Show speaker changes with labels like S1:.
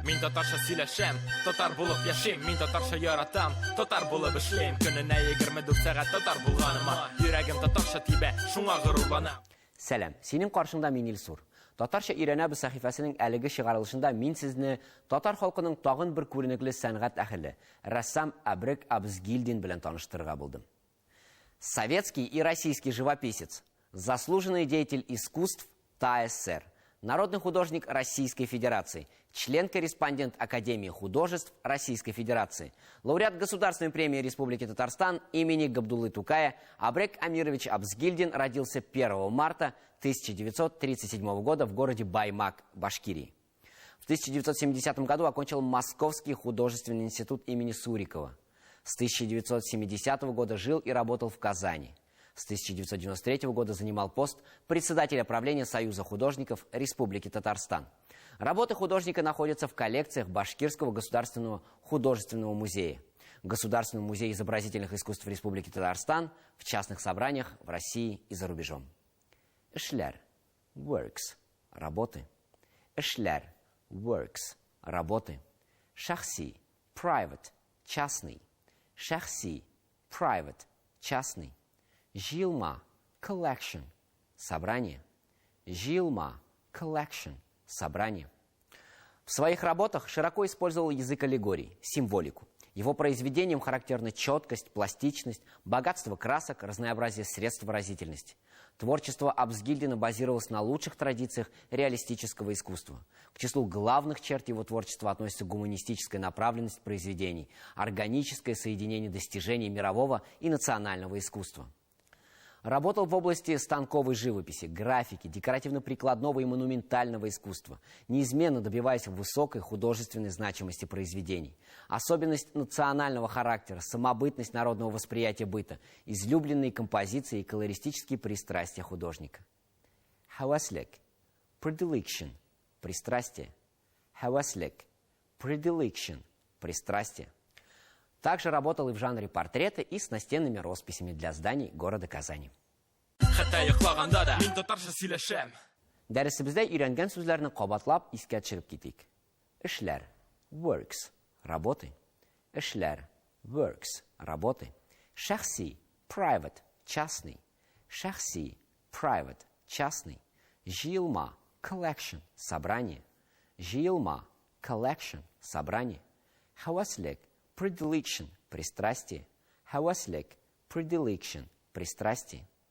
S1: Мин татарча сөйләшәм, татар булып яшим. Мин татарча яратам, татар булып эшлим. Көненә 24 сәгать татар булганыма, йөрәгем татарча тибә, шуңа горурланам.
S2: Сәлам, синең каршыңда мин Илсур. Татарча өйрәнәбез сәхифәсенең әлеге чыгарылышында мин сезне татар халкының тагын бер күренекле сәнгать әһеле, рәссам Абрек Абзгилдин белән таныштырырга булдым. Советский и российский живописец, заслуженный деятель искусств ТАССР, народный художник Российской Федерации, член-корреспондент Академии художеств Российской Федерации, лауреат Государственной премии Республики Татарстан имени Габдуллы Тукая Абрек Амирович Абзгилдин родился 1 марта 1937 года в городе Баймак, Башкирии. В 1970 году окончил Московский художественный институт имени Сурикова. С 1970 года жил и работал в Казани. С 1993 года занимал пост председателя правления Союза художников Республики Татарстан. Работы художника находятся в коллекциях Башкирского государственного художественного музея, Государственного музея изобразительных искусств Республики Татарстан, в частных собраниях в России и за рубежом. Эшләр, works, работы. Эшләр, works, работы. Шахси, private, частный. Шахси, private, частный. Жилма, collection, собрание. Жилма, collection, собрание. В своих работах широко использовал язык аллегорий, символику. Его произведениям характерна четкость, пластичность, богатство красок, разнообразие средств выразительности. Творчество Абзгилдина базировалось на лучших традициях реалистического искусства. К числу главных черт его творчества относится гуманистическая направленность произведений, органическое соединение достижений мирового и национального искусства. Работал в области станковой живописи, графики, декоративно-прикладного и монументального искусства, неизменно добиваясь высокой художественной значимости произведений. Особенность национального характера, самобытность народного восприятия быта, излюбленные композиции и колористические пристрастия художника. Хаваслек, predilection, пристрастие. Хаваслек, predilection, пристрастие. Также работал и в жанре портрета и с настенными росписями для зданий города Казани. Дәресебездә өйрәнгән сүзләрне кабатлап искә төшереп китик. Эшләр, works, работы. Эшләр, works, работы. Шәхси, private, частный. Шәхси, private, частный. Җыелма, collection, собрание. Җыелма, collection, собрание. Хаваслек, predilection, пристрастие. Хаваслек, predilection, пристрастие.